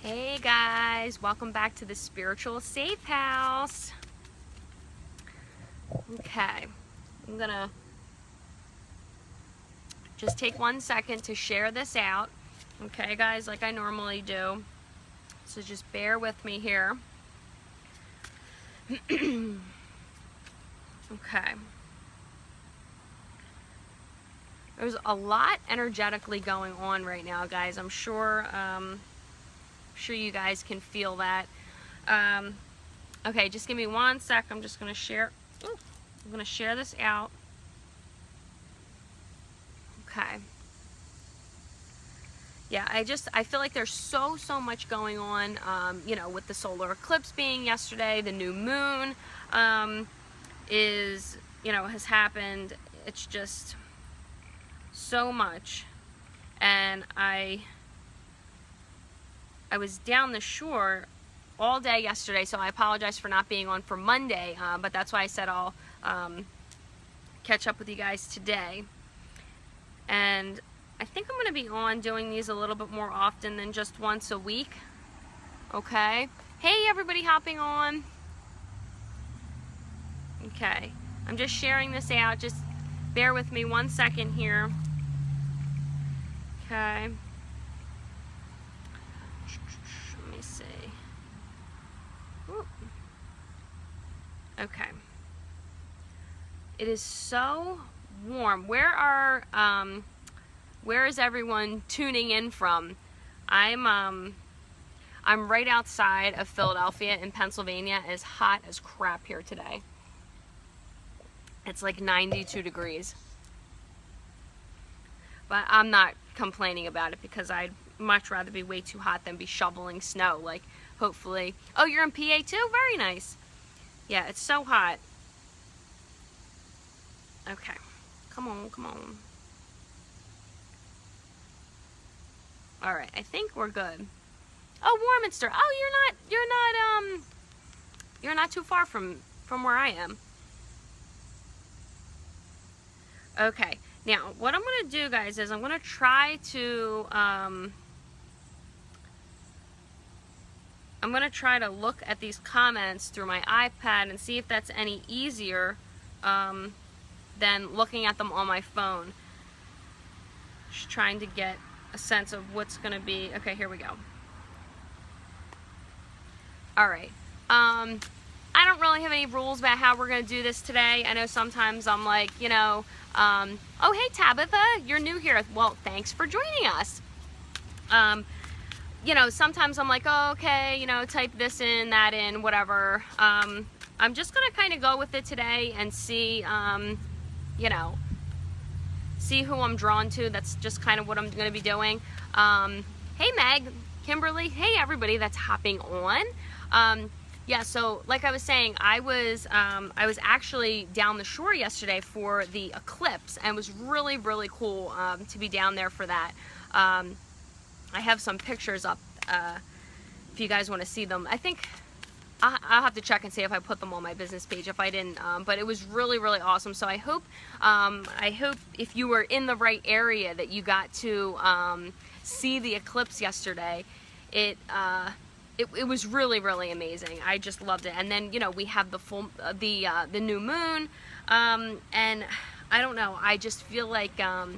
Hey guys, welcome back to the Spiritual Safe House. Okay, I'm gonna just take 1 second to share this out. Okay guys, like I normally do. So just bear with me here. Okay. There's a lot energetically going on right now, guys. I'm sure you guys can feel that. Okay, just give me 1 sec. I'm just gonna share. I'm gonna share this out. Okay. Yeah, I feel like there's so much going on. You know, with the solar eclipse being yesterday, the new moon has happened. It's just so much, and I was down the shore all day yesterday, so I apologize for not being on for Monday, but that's why I said I'll catch up with you guys today. And I think I'm going to be on doing these a little bit more often than just once a week. Okay? Hey everybody hopping on. Okay. I'm just sharing this out. Just bear with me 1 second here. Okay. Let me see. Ooh. Okay. It is so warm. Where is everyone tuning in from? I'm right outside of Philadelphia in Pennsylvania. It's hot as crap here today. It's like 92 degrees. But I'm not complaining about it because I'd much rather be way too hot than be shoveling snow. Like, hopefully. Oh, you're in PA too? Very nice. Yeah, it's so hot. Okay. Come on, come on. All right, I think we're good. Oh, Warminster. Oh, you're not too far from where I am. Okay. Now, what I'm going to do, guys, is I'm going to try to look at these comments through my iPad and see if that's any easier than looking at them on my phone. Just trying to get a sense of what's going to be. Okay, here we go. All right. I don't really have any rules about how we're going to do this today. I know sometimes I'm like, oh, hey, Tabitha, you're new here. Well, thanks for joining us. Sometimes I'm like, oh, okay, type this in, that in, whatever. I'm just going to kind of go with it today and see, see who I'm drawn to. That's just kind of what I'm going to be doing. Hey, Meg, Kimberly, hey, everybody that's hopping on. Yeah, so like I was saying, I was actually down the shore yesterday for the eclipse, and it was really, really cool to be down there for that. I have some pictures up if you guys want to see them. I think I'll have to check and see if I put them on my business page. If I didn't, but it was really, really awesome. So I hope if you were in the right area that you got to see the eclipse yesterday. It was really, really amazing. I just loved it. And then, we have the new moon, and I don't know. I just feel like a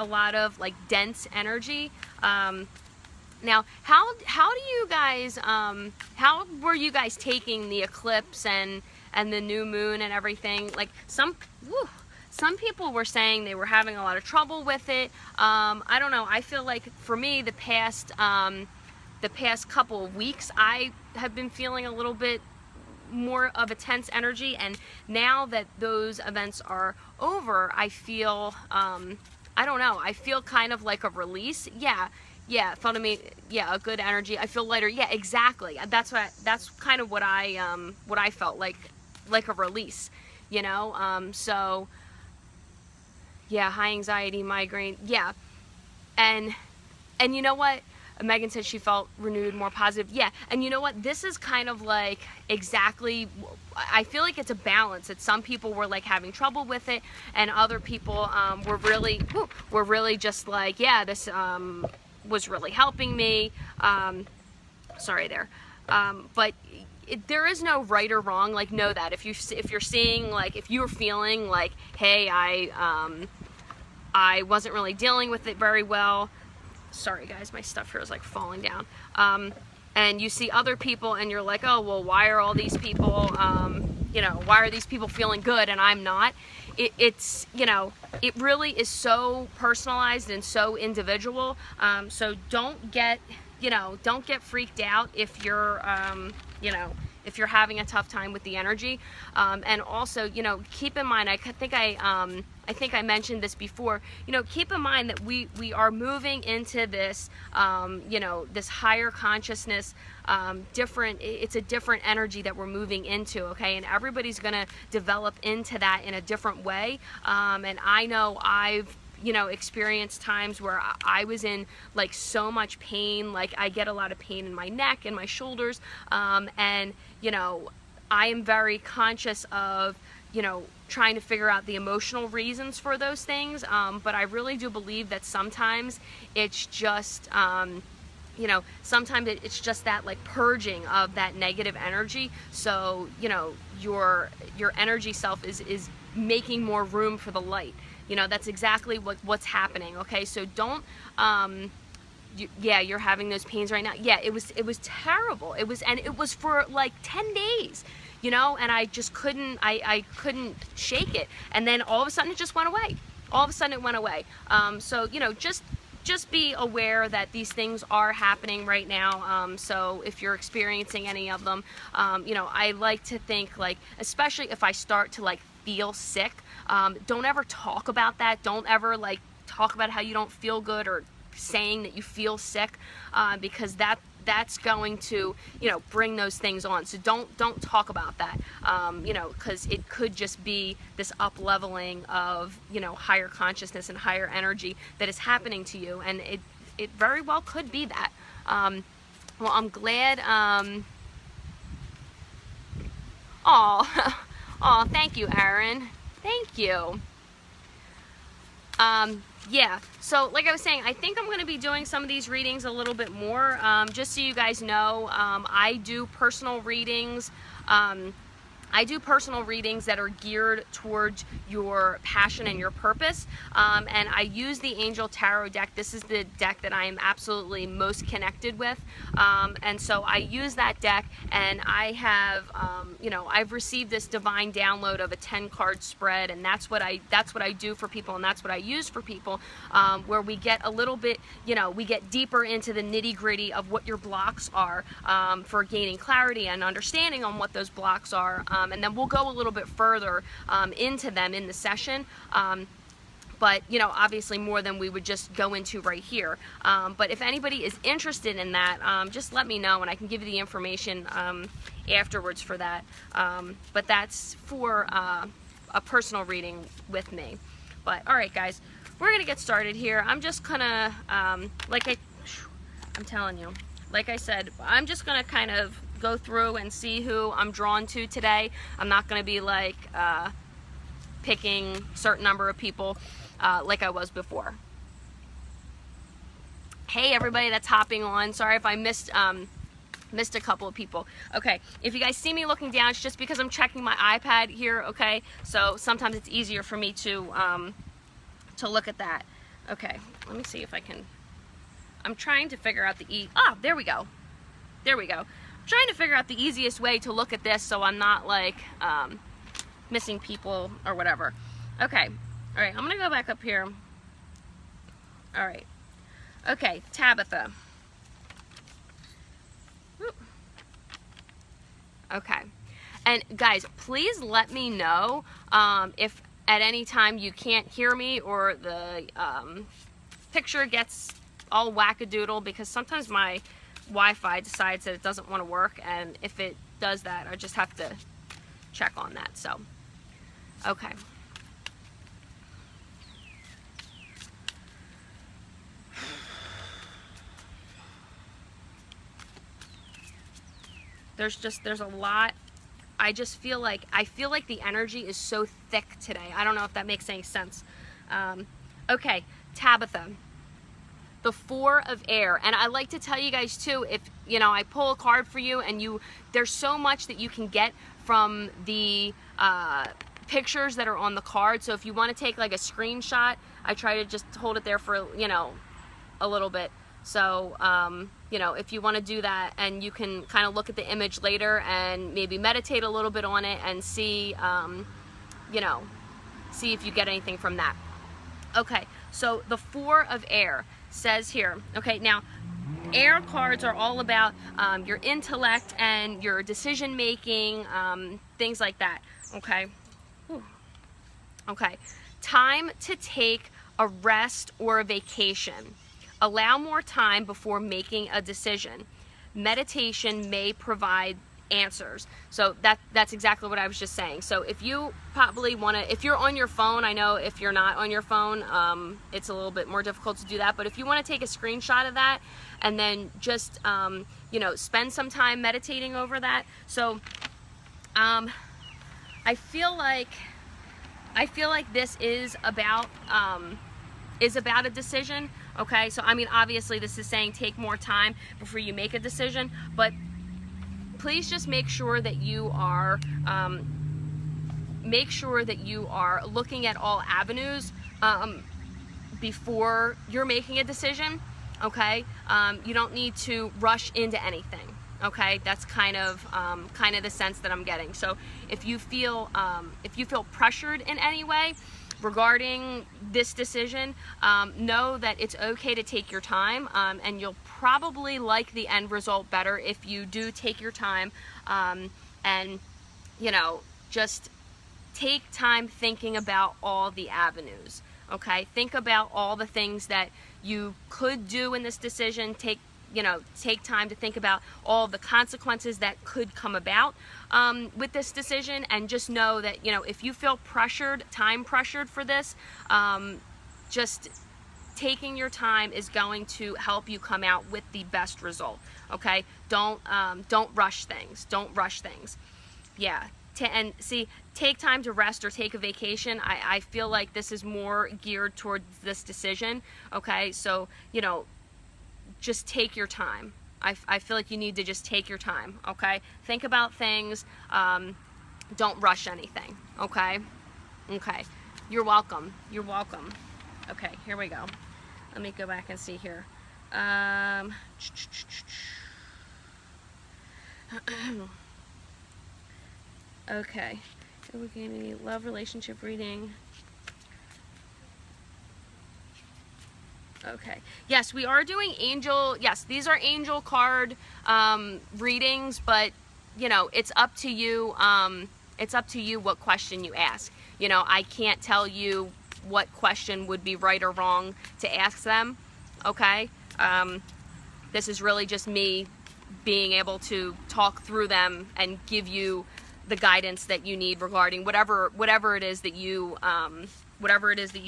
lot of like dense energy. Now, how do you guys how were you guys taking the eclipse and the new moon and everything? Like some people were saying they were having a lot of trouble with it. I don't know. I feel like for me, the past couple of weeks, I have been feeling a little bit more of a tense energy, and now that those events are over, I feel, I don't know, I feel kind of like a release. Yeah, it felt to me, yeah, a good energy. I feel lighter. Yeah, exactly. That's kind of what I felt like a release, so, yeah, high anxiety, migraine, yeah, and you know what? Megan said she felt renewed, more positive. Yeah, and you know what? This is kind of like exactly, I feel like it's a balance. That some people were like having trouble with it, and other people were really just like, yeah, this, was really helping me. Sorry there. But there is no right or wrong. Like, know that if you're seeing, like, if you're feeling like, hey, I wasn't really dealing with it very well. Sorry guys, my stuff here is like falling down. And you see other people and you're like, oh, well, why are all these people, you know, why are these people feeling good and I'm not? It's, you know, it really is so personalized and so individual. So don't get, you know, don't get freaked out if you're, you know, if you're having a tough time with the energy. And also, you know, keep in mind, I think I mentioned this before, you know, keep in mind that we are moving into this, you know, this higher consciousness, it's a different energy that we're moving into, okay? And everybody's gonna develop into that in a different way. And I know I've, you know, experienced times where I was in like so much pain, like I get a lot of pain in my neck and my shoulders, and, you know, I am very conscious of, you know, trying to figure out the emotional reasons for those things, but I really do believe that sometimes it's just, you know, sometimes it's just that like purging of that negative energy. So, you know, your energy self is making more room for the light. You know, that's exactly what's happening. Okay, so don't, yeah, you're having those pains right now. Yeah, it was terrible. It was for like 10 days. You know, and I just couldn't, I couldn't shake it. And then all of a sudden it just went away. All of a sudden it went away. So, you know, just be aware that these things are happening right now. So if you're experiencing any of them, you know, I like to think, like, especially if I start to like feel sick, don't ever talk about that. Don't ever like talk about how you don't feel good or saying that you feel sick, because that's going to, you know, bring those things on. So don't talk about that, you know, because it could just be this up leveling of, you know, higher consciousness and higher energy that is happening to you, and it very well could be that. Well, I'm glad. Oh, thank you, Aaron. Thank you. Yeah, so like I was saying, I think I'm going to be doing some of these readings a little bit more. Just so you guys know, I do personal readings. I do personal readings that are geared towards your passion and your purpose, and I use the Angel Tarot deck. This is the deck that I am absolutely most connected with, and so I use that deck, and I have, you know, I've received this divine download of a 10-card spread, and that's what I do for people, and that's what I use for people, where we get a little bit, you know, we get deeper into the nitty-gritty of what your blocks are, for gaining clarity and understanding on what those blocks are. And then we'll go a little bit further into them in the session, but, you know, obviously more than we would just go into right here. But if anybody is interested in that, just let me know and I can give you the information afterwards for that. But that's for a personal reading with me. But all right, guys, we're gonna get started here. I'm just gonna, I'm telling you, like I said, I'm just gonna kind of go through and see who I'm drawn to today. I'm not going to be like picking a certain number of people like I was before. Hey everybody that's hopping on, sorry if I missed a couple of people. Okay, if you guys see me looking down, it's just because I'm checking my iPad here, okay? So sometimes it's easier for me to look at that. Okay, let me see if I can, I'm trying to figure out the there we go. There we go. Trying to figure out the easiest way to look at this so I'm not like missing people or whatever. Okay, all right, I'm gonna go back up here. All right, okay, Tabitha. Whoop. Okay, and guys, please let me know if at any time you can't hear me or the picture gets all wackadoodle, because sometimes my Wi-Fi decides that it doesn't want to work, and if it does that, I just have to check on that. So, okay. There's a lot. I feel like the energy is so thick today. I don't know if that makes any sense. Okay, Tabitha. the Four of Air. And I like to tell you guys too, if you know, I pull a card for you and there's so much that you can get from the pictures that are on the card. So if you want to take like a screenshot, I try to just hold it there for, you know, a little bit. So, you know, if you want to do that, and you can kind of look at the image later and maybe meditate a little bit on it and see, you know, see if you get anything from that. Okay, so the Four of Air says here, okay, now air cards are all about your intellect and your decision making, things like that, okay? Whew. Okay, time to take a rest or a vacation. Allow more time before making a decision. Meditation may provide answers. So that's exactly what I was just saying. So if you probably want to, if you're on your phone, I know if you're not on your phone, it's a little bit more difficult to do that, but if you want to take a screenshot of that and then just, you know, spend some time meditating over that. So I feel like this is about a decision. Okay, so I mean, obviously this is saying take more time before you make a decision, but please just make sure that you are looking at all avenues before you're making a decision. Okay, you don't need to rush into anything. Okay, that's kind of the sense that I'm getting. So if you feel pressured in any way regarding this decision, know that it's okay to take your time, and you'll probably like the end result better if you do take your time, and you know, just take time thinking about all the avenues. Okay, think about all the things that you could do in this decision. Take time to think about all the consequences that could come about with this decision, and just know that, you know, if you feel pressured, time pressured for this, just taking your time is going to help you come out with the best result. Okay, don't rush things. Don't rush things. Yeah. And see, take time to rest or take a vacation. I feel like this is more geared towards this decision. Okay, so, you know, just take your time. I feel like you need to just take your time, okay? Think about things. Don't rush anything, okay? Okay. You're welcome. You're welcome. Okay, here we go. Let me go back and see here. Okay. We gave me love relationship reading. Okay. Yes, we are doing angel. Yes, these are angel card readings, but you know, it's up to you. It's up to you what question you ask. You know, I can't tell you what question would be right or wrong to ask them. Okay. This is really just me being able to talk through them and give you the guidance that you need regarding whatever it is that you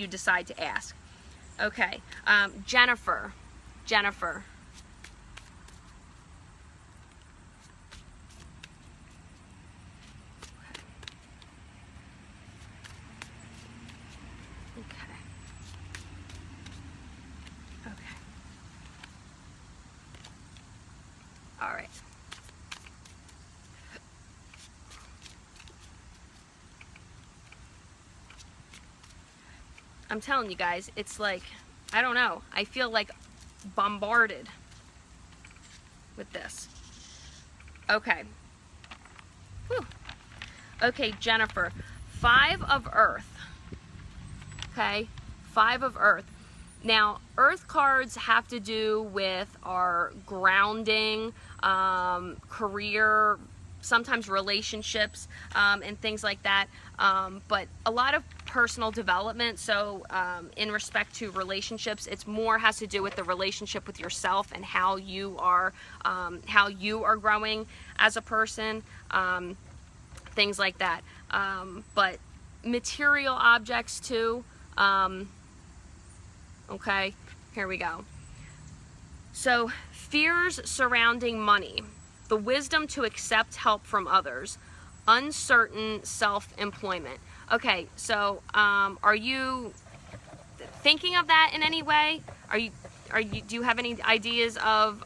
decide to ask. Okay, Jennifer. Okay. All right. I'm telling you guys, it's like, I don't know, I feel like bombarded with this. Okay. Whew. Okay, Jennifer. 5 of Earth. Okay, 5 of Earth. Now, Earth cards have to do with our grounding, career, sometimes relationships, and things like that, but a lot of personal development. So in respect to relationships, it's more has to do with the relationship with yourself and how you are growing as a person, things like that, but material objects too. Okay, here we go. So fears surrounding money, the wisdom to accept help from others, uncertain self-employment. Okay, so are you thinking of that in any way? do you have any ideas of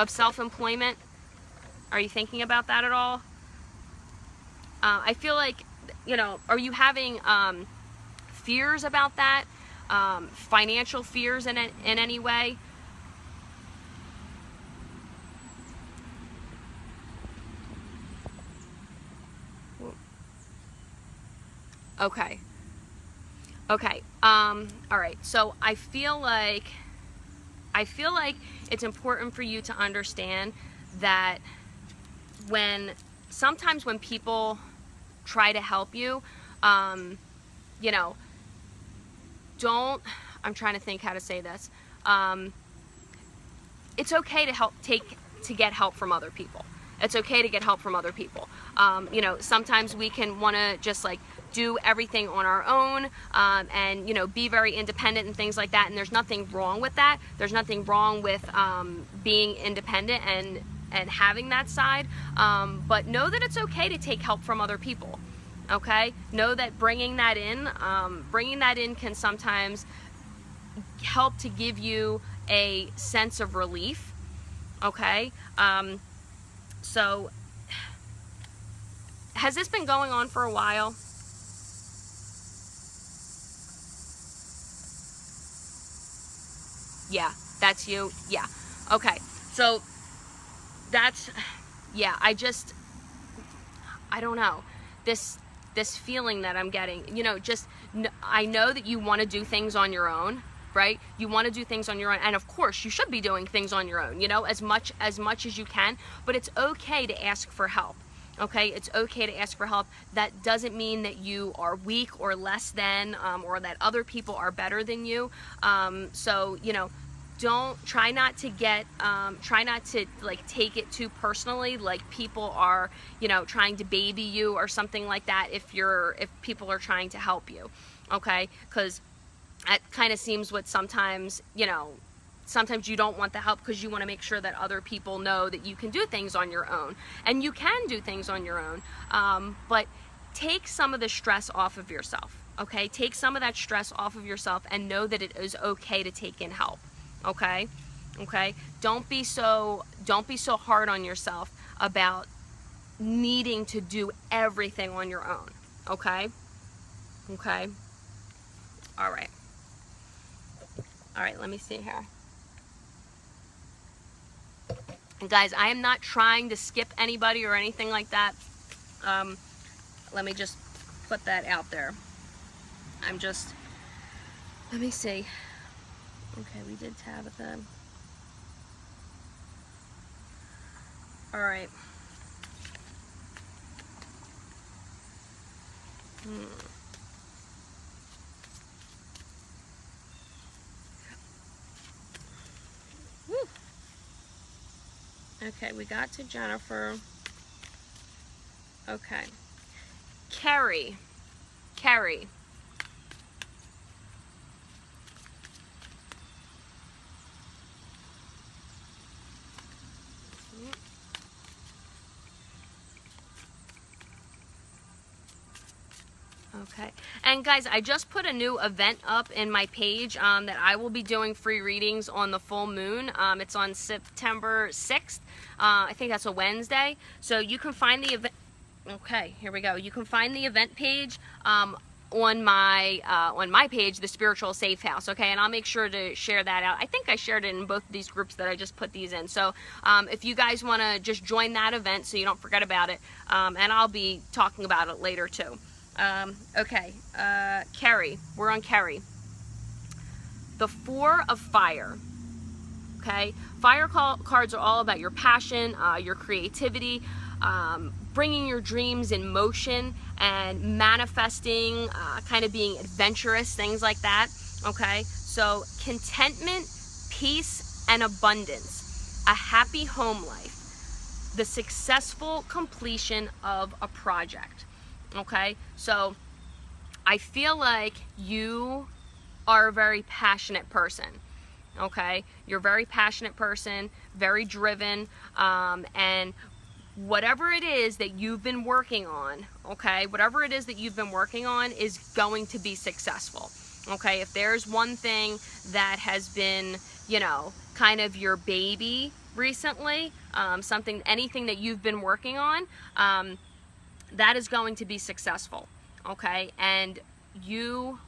self-employment? Are you thinking about that at all? I feel like, you know, are you having fears about that? Financial fears in any way? Okay. Okay. All right. So I feel like it's important for you to understand that sometimes when people try to help you, you know, I'm trying to think how to say this. It's okay to get help from other people. It's okay to get help from other people. You know, sometimes we can want to just like do everything on our own, and, you know, be very independent and things like that. And there's nothing wrong with that. There's nothing wrong with being independent and having that side. But know that it's okay to take help from other people. Okay? Know that bringing that in can sometimes help to give you a sense of relief. Okay? So, has this been going on for a while? Yeah, that's you. Yeah. Okay. So, yeah, I don't know. This feeling that I'm getting, you know, I know that you want to do things on your own, right? You want to do things on your own, and of course you should be doing things on your own, you know, as much as you can, but it's okay to ask for help. Okay, it's okay to ask for help. That doesn't mean that you are weak or less than, or that other people are better than you. So, you know, try not to like take it too personally, like people are, you know, trying to baby you or something like that if people are trying to help you. Okay, because that kind of seems what sometimes, you know, sometimes you don't want the help because you want to make sure that other people know that you can do things on your own, and you can do things on your own. But take some of the stress off of yourself. Okay, take some of that stress off of yourself and know that it is okay to take in help. Okay? Okay? Don't be so hard on yourself about needing to do everything on your own. Okay? Okay? All right. All right, let me see here. And guys, I am not trying to skip anybody or anything like that. Let me just put that out there. Let me see. Okay, we did Tabitha. All right. Woo. Okay, we got to Jennifer. Okay. Carrie. Okay, and guys, I just put a new event up in my page that I will be doing free readings on the full moon. It's on September 6th. I think that's a Wednesday. So you can find the event. Okay, here we go. You can find the event page on my page, the Spiritual Safe House. Okay, and I'll make sure to share that out. I think I shared it in both of these groups that I just put these in. So if you guys want to just join that event so you don't forget about it, and I'll be talking about it later too. Okay, Carrie, we're on Carrie. The Four of Fire. Okay, fire cards are all about your passion, your creativity, bringing your dreams in motion and manifesting, kind of being adventurous, things like that. Okay, so contentment, peace, and abundance, a happy home life, the successful completion of a project. Okay, so I feel like you are a very passionate person. Okay, you're a very passionate person, very driven, and whatever it is that you've been working on, okay, whatever it is that you've been working on is going to be successful. Okay, if there's one thing that has been, you know, kind of your baby recently, anything that you've been working on, that is going to be successful. Okay, and you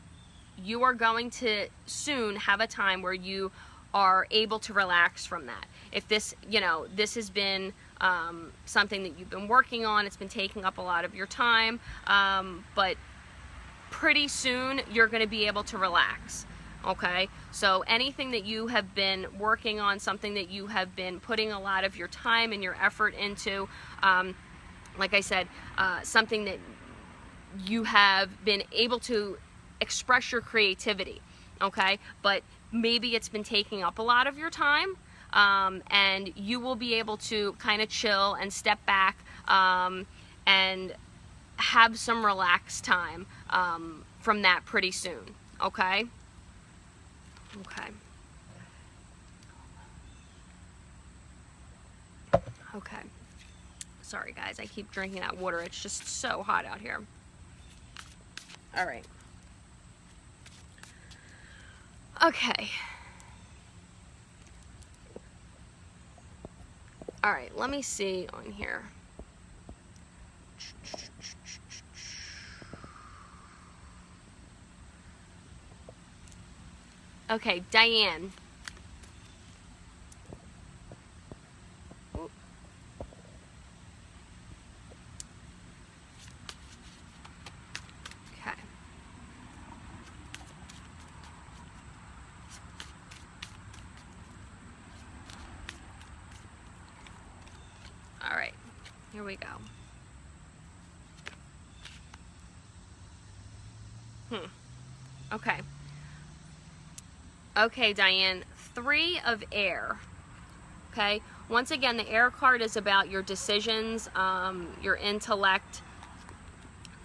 are going to soon have a time where you are able to relax from that. If this, you know, this has been something that you've been working on, it's been taking up a lot of your time, but pretty soon you're going to be able to relax. Okay, so anything that you have been working on, something that you have been putting a lot of your time and your effort into, like I said, something that you have been able to express your creativity, okay, but maybe it's been taking up a lot of your time, and you will be able to kind of chill and step back and have some relaxed time from that pretty soon. Okay. Sorry guys, I keep drinking that water. It's just so hot out here. All right. Okay. All right, let me see on here. Okay, Diane. Okay. All right, here we go. Okay. Okay, Diane, 3 of air. Okay, once again, the air card is about your decisions, your intellect,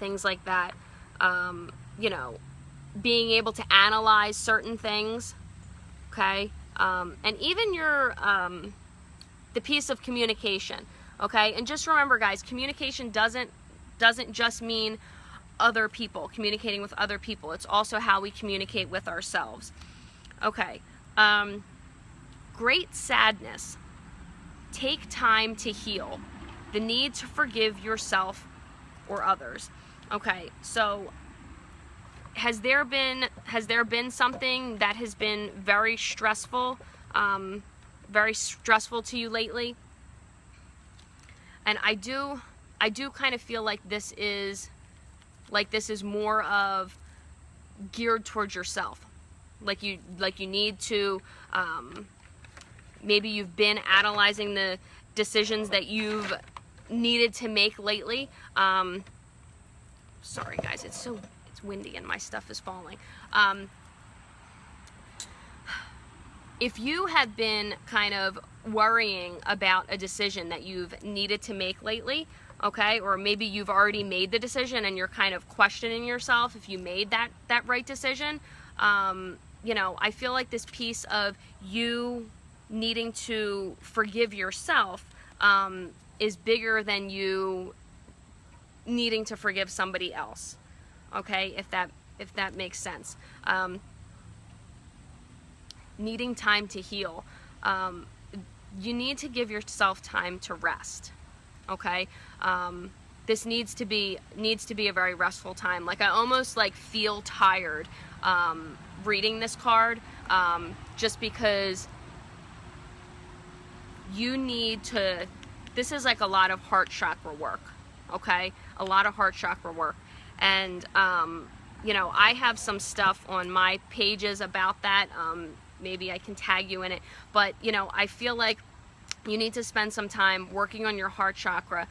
things like that. You know, being able to analyze certain things. Okay, and even your the piece of communication. Okay, and just remember, guys, communication doesn't just mean other people, communicating with other people. It's also how we communicate with ourselves. Okay, great sadness. Take time to heal. The need to forgive yourself or others. Okay, so has there been something that has been very stressful to you lately? And I do kind of feel like this is more of geared towards yourself. Like you need to, maybe you've been analyzing the decisions that you've needed to make lately. Sorry guys, it's windy and my stuff is falling. If you have been kind of worrying about a decision that you've needed to make lately, okay, or maybe you've already made the decision and you're kind of questioning yourself if you made that right decision, you know, I feel like this piece of you needing to forgive yourself is bigger than you needing to forgive somebody else. Okay, if that makes sense. Needing time to heal. You need to give yourself time to rest. Okay, this needs to be a very restful time. Like I almost like feel tired reading this card, just because you need to. This is like a lot of heart chakra work. Okay, a lot of heart chakra work, and you know, I have some stuff on my pages about that. Maybe I can tag you in it, but you know, I feel like you need to spend some time working on your heart chakra,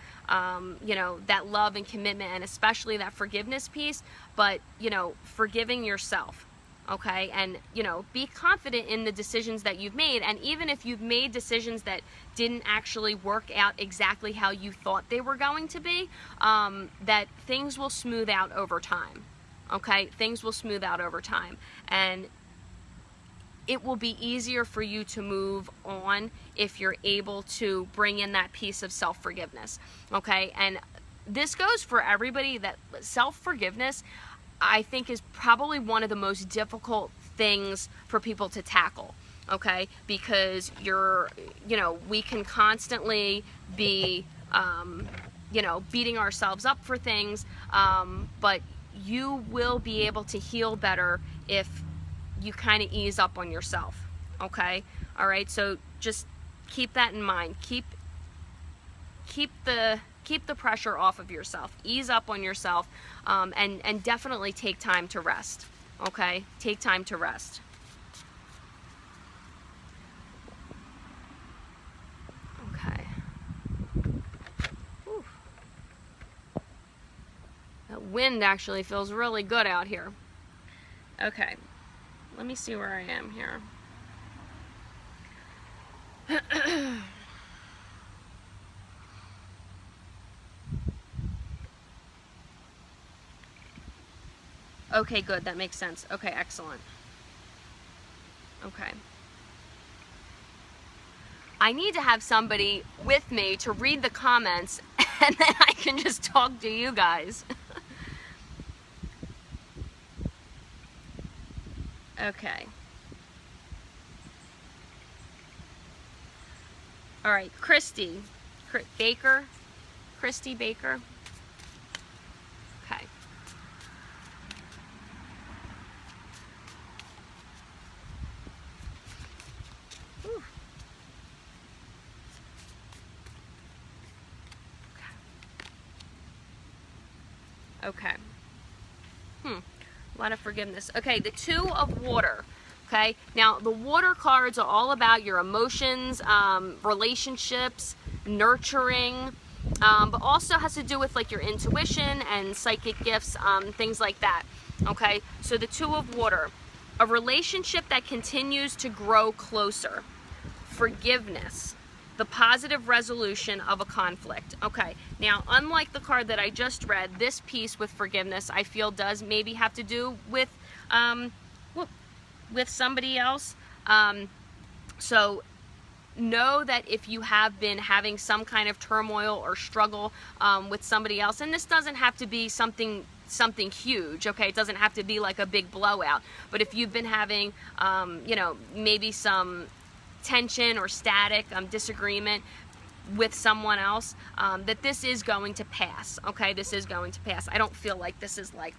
you know, that love and commitment, and especially that forgiveness piece, but you know, forgiving yourself. Okay, and you know, be confident in the decisions that you've made, and even if you've made decisions that didn't actually work out exactly how you thought they were going to be, that things will smooth out over time. Okay, things will smooth out over time, and it will be easier for you to move on if you're able to bring in that piece of self-forgiveness. Okay, and this goes for everybody, that self-forgiveness, I think is probably one of the most difficult things for people to tackle, okay? Because we can constantly be, beating ourselves up for things, but you will be able to heal better if you kind of ease up on yourself, okay? All right, so just keep that in mind. Keep the pressure off of yourself. Ease up on yourself, and definitely take time to rest, okay? Take time to rest. Okay. Whew. That wind actually feels really good out here. Okay. Let me see where I am here. Okay, good. That makes sense. Okay, excellent. Okay. I need to have somebody with me to read the comments, and then I can just talk to you guys. Okay. All right, Christy Baker. Christy Baker. Okay. Whew. Okay. A lot of forgiveness. Okay, the Two of Water. Okay, now the water cards are all about your emotions, relationships, nurturing, but also has to do with like your intuition and psychic gifts, things like that. Okay, so the Two of Water, a relationship that continues to grow closer, forgiveness, the positive resolution of a conflict. Okay, now unlike the card that I just read, this piece with forgiveness I feel does maybe have to do with somebody else. So know that if you have been having some kind of turmoil or struggle with somebody else, and this doesn't have to be something huge, okay? It doesn't have to be like a big blowout, but if you've been having maybe some tension or static, disagreement with someone else, that this is going to pass, okay? This is going to pass. I don't feel like this is like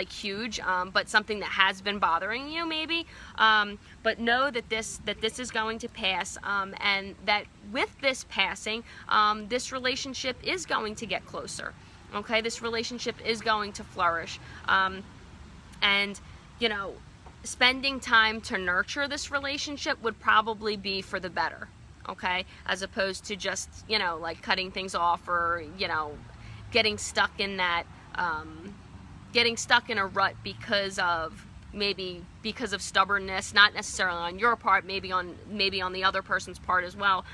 huge, but something that has been bothering you maybe, but know that this is going to pass, and that with this passing, this relationship is going to get closer, okay? This relationship is going to flourish, and spending time to nurture this relationship would probably be for the better, okay? As opposed to just, like cutting things off, or, getting stuck in that, getting stuck in a rut because of stubbornness, not necessarily on your part, maybe on the other person's part as well.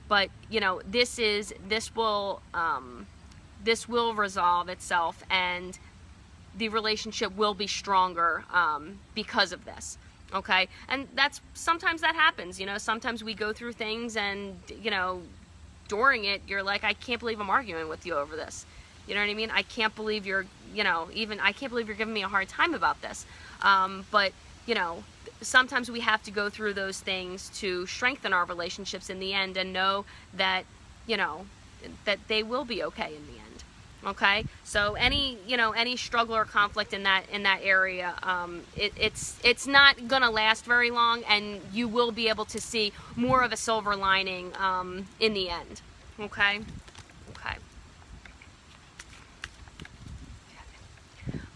But this will resolve itself, and the relationship will be stronger because of this, okay? And sometimes that happens, sometimes we go through things, and during it you're like, I can't believe I'm arguing with you over this, you know what I mean? I can't believe you're I can't believe you're giving me a hard time about this, but sometimes we have to go through those things to strengthen our relationships in the end, and know that that they will be okay in the end. Okay, so any struggle or conflict in that area, it's not gonna last very long, and you will be able to see more of a silver lining in the end. Okay. Okay.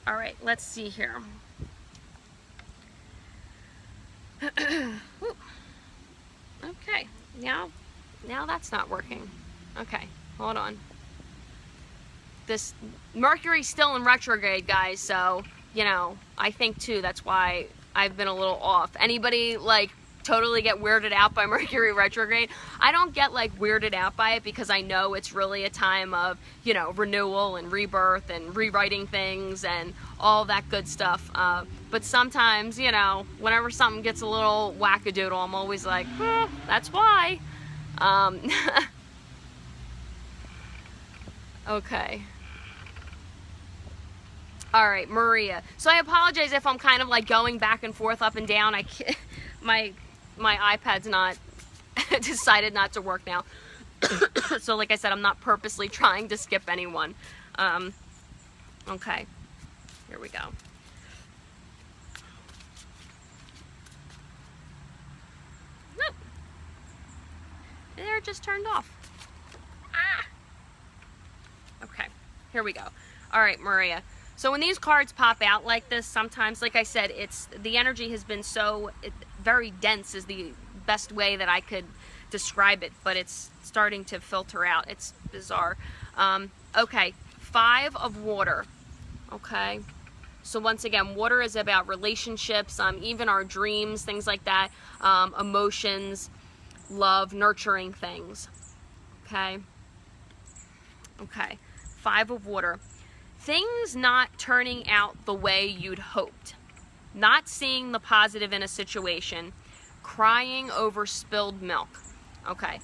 All right. Let's see here. Okay. Now that's not working. Okay. Hold on. This Mercury's still in retrograde, guys, so I think too that's why I've been a little off. Anybody like totally get weirded out by Mercury retrograde? I don't get like weirded out by it, because I know it's really a time of renewal and rebirth and rewriting things and all that good stuff, but sometimes whenever something gets a little wackadoodle, I'm always like, that's why. Okay. All right, Maria. So I apologize if I'm kind of like going back and forth, up and down. I can't, my iPad's not decided not to work now. So like I said, I'm not purposely trying to skip anyone. Okay, here we go. Nope. There, it just turned off. Ah. Okay, here we go. All right, Maria. So when these cards pop out like this, sometimes, like I said, the energy has been so very dense is the best way that I could describe it, but it's starting to filter out. It's bizarre. Okay, 5 of water. Okay, so once again, water is about relationships, even our dreams, things like that, emotions, love, nurturing things. Okay. Okay, 5 of water. Things not turning out the way you'd hoped. Not seeing the positive in a situation. Crying over spilled milk. Okay,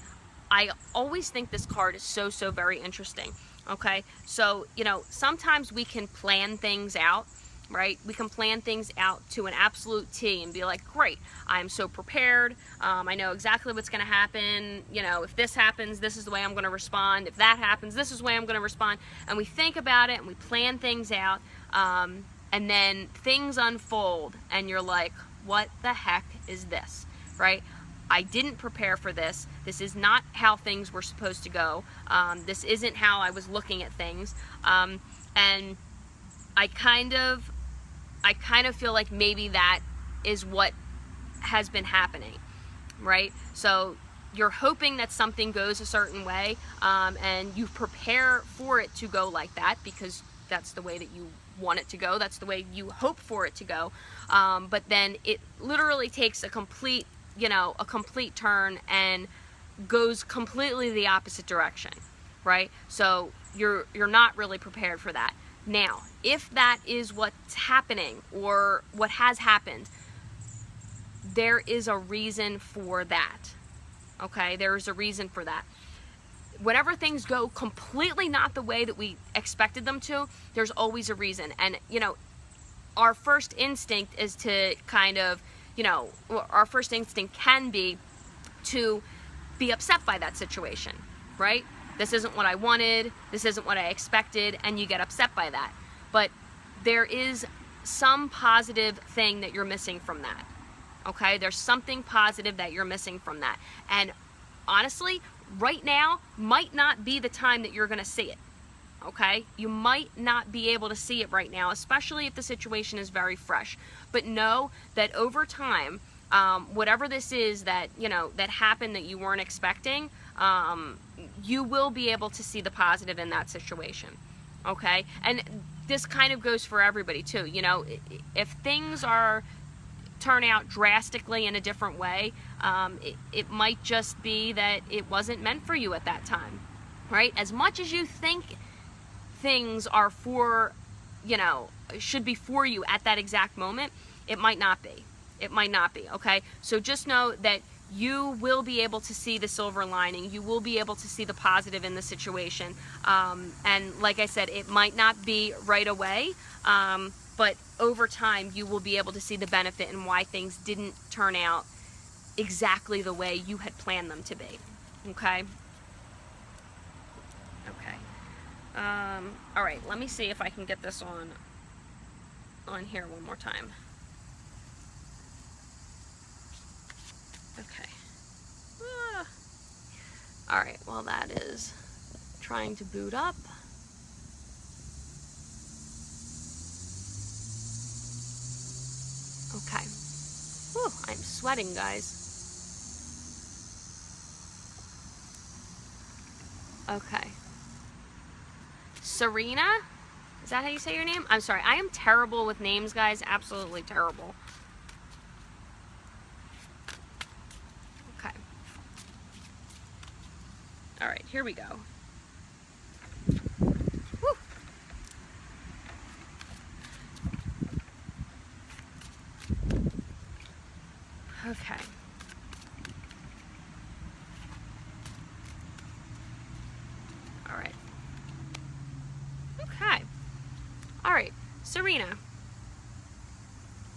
I always think this card is so very interesting. Okay, so, you know, sometimes we can plan things out, right? We can plan things out to an absolute T and be like, great, I'm so prepared. I know exactly what's going to happen. You know, if this happens, this is the way I'm going to respond. If that happens, this is the way I'm going to respond. And we think about it and we plan things out. And then things unfold and you're like, what the heck is this, right? I didn't prepare for this. This is not how things were supposed to go. This isn't how I was looking at things. And I kind of feel like maybe that is what has been happening, right? So you're hoping that something goes a certain way, and you prepare for it to go like that because that's the way that you want it to go. That's the way you hope for it to go. But then it literally takes a complete, you know, a complete turn and goes completely the opposite direction, right? So you're not really prepared for that. Now, if that is what's happening or what has happened, there is a reason for that, okay? There's a reason for that. Whenever things go completely not the way that we expected them to, there's always a reason. And, you know, our first instinct is to kind of, you know, our first instinct can be to be upset by that situation, right? This isn't what I wanted, this isn't what I expected, and you get upset by that. But there is some positive thing that you're missing from that, okay? There's something positive that you're missing from that. And honestly, right now might not be the time that you're gonna see it, okay? You might not be able to see it right now, especially if the situation is very fresh. But know that over time, whatever this is that, you know, that happened that you weren't expecting, you will be able to see the positive in that situation, okay? And this kind of goes for everybody too. You know, if things turn out drastically in a different way, it might just be that it wasn't meant for you at that time, right? As much as you think things are for, you know, should be for you at that exact moment, it might not be. It might not be, okay? So just know that you will be able to see the silver lining. You will be able to see the positive in the situation. And like I said, it might not be right away, but over time you will be able to see the benefit and why things didn't turn out exactly the way you had planned them to be, okay? Okay. All right, let me see if I can get this on here one more time. Okay. All right, well, that is trying to boot up. Okay. Whew, I'm sweating, guys. Okay. Serena? Is that how you say your name? I'm sorry. I am terrible with names, guys. Absolutely terrible. Okay. All right, here we go. Woo. Okay. All right. Okay. All right. Serena.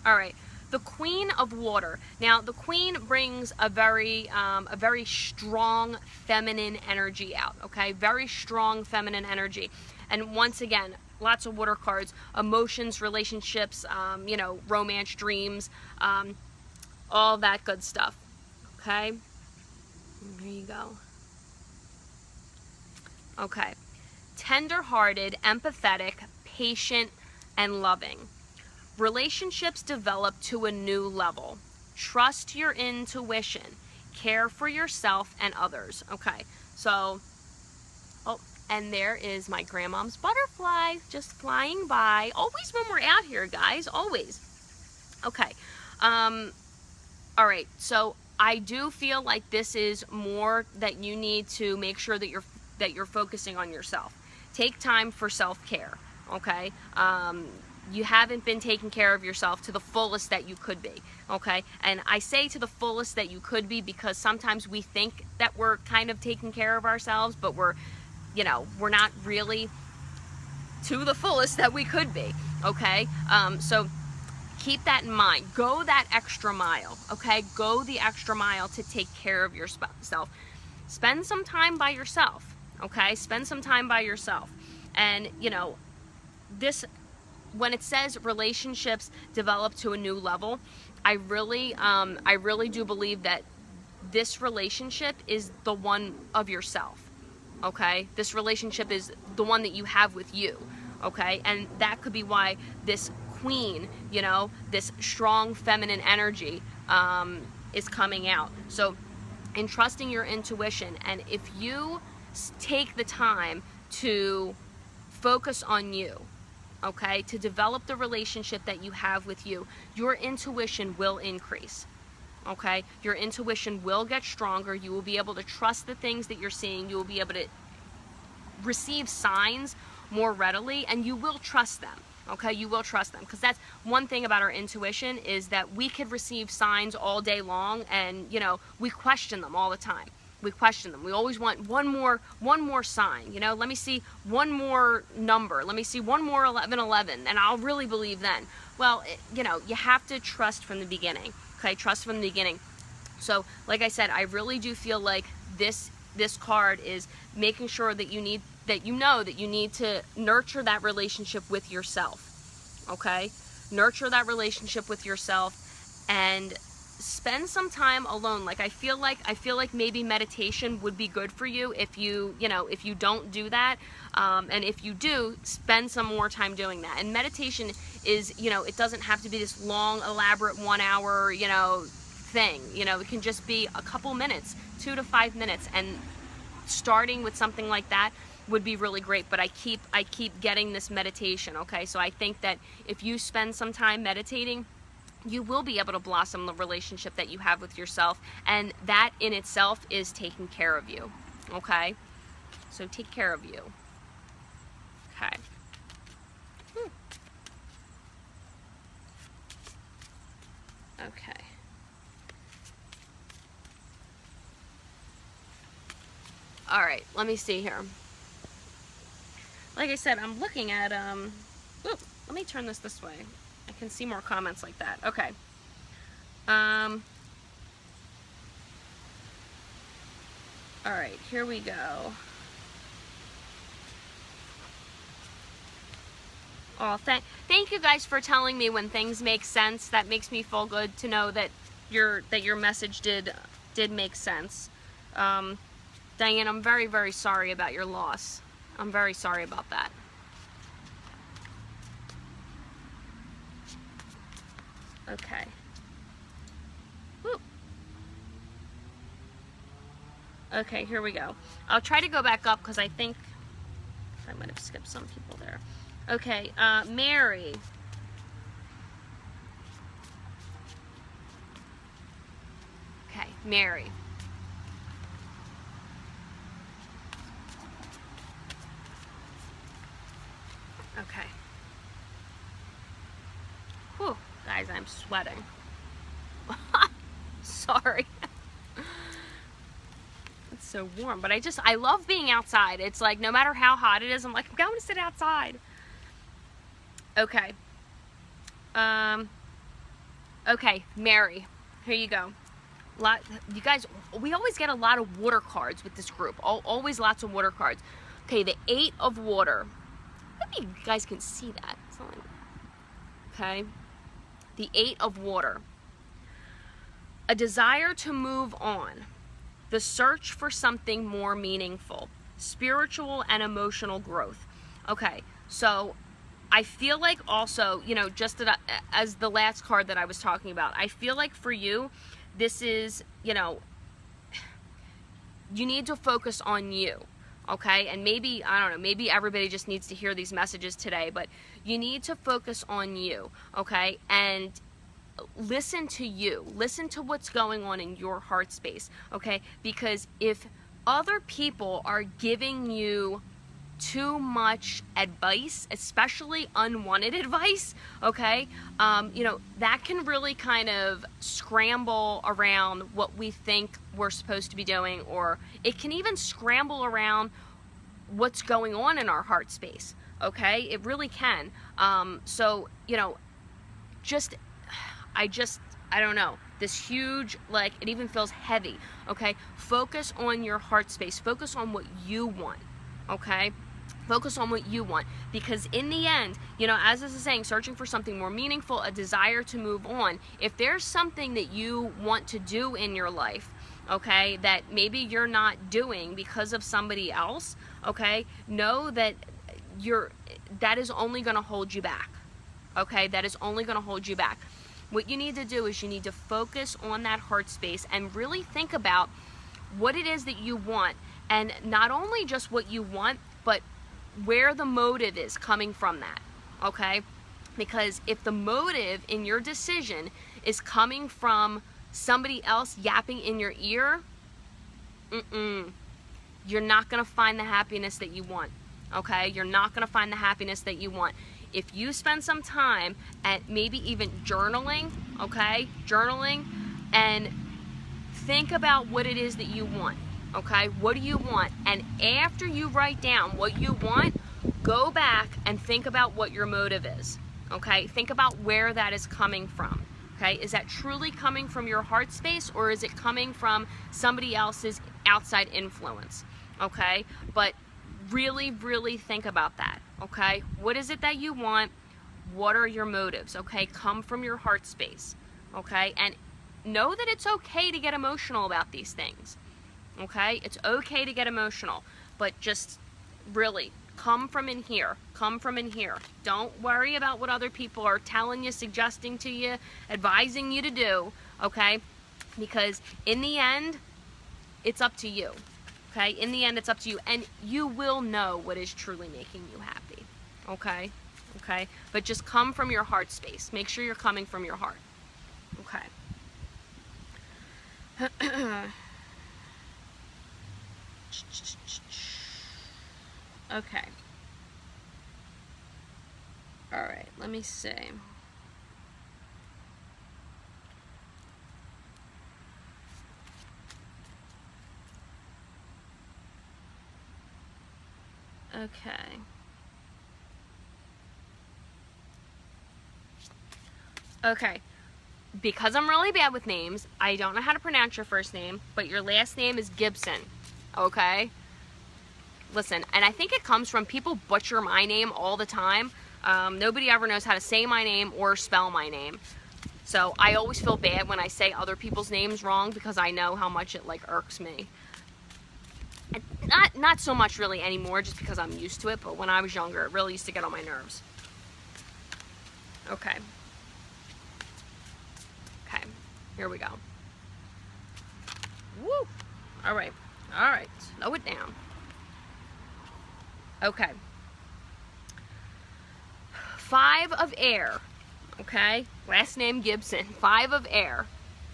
All right. The Queen of Water. Now, the Queen brings a very strong feminine energy out, okay? Very strong feminine energy. And once again, lots of water cards, emotions, relationships, you know, romance, dreams, all that good stuff, okay? There you go. Okay. Tender-hearted, empathetic, patient, and loving. Relationships develop to a new level. Trust your intuition. Care for yourself and others. Okay, so, oh, and there is my grandmom's butterfly just flying by. Always when we're out here, guys, always. Okay, all right, so I do feel like this is more that you need to make sure that you're focusing on yourself. Take time for self-care, okay? You haven't been taking care of yourself to the fullest that you could be, okay? And I say to the fullest that you could be because sometimes we think that we're kind of taking care of ourselves, but we're not really to the fullest that we could be, okay? So keep that in mind. Go that extra mile, okay? Go the extra mile to take care of yourself. Spend some time by yourself, okay? Spend some time by yourself. And, you know, this, when it says relationships develop to a new level, I really do believe that this relationship is the one of yourself, okay? This relationship is the one that you have with you, okay? And that could be why this Queen, you know, this strong feminine energy is coming out. So, in trusting your intuition, and if you take the time to focus on you, okay, to develop the relationship that you have with you, your intuition will increase, okay? Your intuition will get stronger. You will be able to trust the things that you're seeing. You will be able to receive signs more readily, and you will trust them, okay? You will trust them, because that's one thing about our intuition, is that we could receive signs all day long, and, you know, we question them all the time. We question them. We always want one more sign, you know, let me see one more number, let me see one more 1111, and I'll really believe then. Well, you know, you have to trust from the beginning, okay? Trust from the beginning. So, like I said, I really do feel like this card is making sure that you need to nurture that relationship with yourself, okay? Nurture that relationship with yourself, and spend some time alone. Like I feel like maybe meditation would be good for you if you don't do that, and if you do, spend some more time doing that. And meditation is, you know, it doesn't have to be this long, elaborate 1 hour, you know, thing. You know, it can just be a couple minutes, 2 to 5 minutes, and starting with something like that would be really great. But I keep getting this meditation, okay? So I think that if you spend some time meditating, you will be able to blossom the relationship that you have with yourself, and that in itself is taking care of you, okay? So take care of you, okay? Okay. All right, let me see here. Like I said, I'm looking at, let me turn this way. I can see more comments like that. Okay. All right, here we go. Oh, thank you guys for telling me when things make sense. That makes me feel good to know that your message did make sense. Diane, I'm very, very sorry about your loss. I'm very sorry about that. Okay. Woo. Okay, here we go. I'll try to go back up because I think I might have skipped some people there. Okay, Mary. Okay, Mary. Okay. Whew, guys, I'm sweating. Sorry. It's so warm, but I love being outside. It's like no matter how hot it is, I'm like, I'm going to sit outside. Okay. Okay, Mary, here you go. You guys, we always get a lot of water cards with this group. Always lots of water cards. Okay, the 8 of water. Maybe you guys can see that. Okay, the 8 of water. A desire to move on. The search for something more meaningful. Spiritual and emotional growth. Okay, so I feel like also, you know, just as the last card that I was talking about, I feel like for you, this is, you know, you need to focus on you, okay? And maybe, I don't know, maybe everybody just needs to hear these messages today, but you need to focus on you, okay? And listen to you. Listen to what's going on in your heart space, okay? Because if other people are giving you too much advice, especially unwanted advice, okay, you know, that can really kind of scramble around what we think we're supposed to be doing, or it can even scramble around what's going on in our heart space, okay? It really can. So, you know, I don't know, this huge, like, it even feels heavy, okay? Focus on your heart space. Focus on what you want, okay? Focus on what you want, because in the end, you know, as this is saying, searching for something more meaningful, a desire to move on. If there's something that you want to do in your life, okay, that maybe you're not doing because of somebody else, okay, know that that is only going to hold you back, okay? That is only going to hold you back. What you need to do is you need to focus on that heart space and really think about what it is that you want, and not only just what you want, but where the motive is coming from that, okay? Because if the motive in your decision is coming from somebody else yapping in your ear, you're not going to find the happiness that you want, okay? You're not going to find the happiness that you want. If you spend some time at maybe even journaling, okay? Journaling, and think about what it is that you want. Okay, what do you want? And after you write down what you want, go back and think about what your motive is. Okay, think about where that is coming from. Okay, is that truly coming from your heart space, or is it coming from somebody else's outside influence? Okay, but really, really think about that. Okay, what is it that you want? What are your motives? Okay, come from your heart space. Okay, and know that it's okay to get emotional about these things. Okay, it's okay to get emotional, but just really come from in here. Come from in here. Don't worry about what other people are telling you, suggesting to you, advising you to do, okay? Because in the end, it's up to you, okay? In the end, it's up to you, and you will know what is truly making you happy, okay? Okay, but just come from your heart space. Make sure you're coming from your heart, okay? Okay. All right, let me see. Okay. Okay. Because I'm really bad with names, I don't know how to pronounce your first name, but your last name is Gibson. Okay? Listen, and I think it comes from people butcher my name all the time. Nobody ever knows how to say my name or spell my name. So I always feel bad when I say other people's names wrong, because I know how much it like irks me. And not so much really anymore, just because I'm used to it, but when I was younger, it really used to get on my nerves. Okay. Okay, here we go. Woo! All right, slow it down. Okay. 5 of air, okay? Last name Gibson, 5 of air,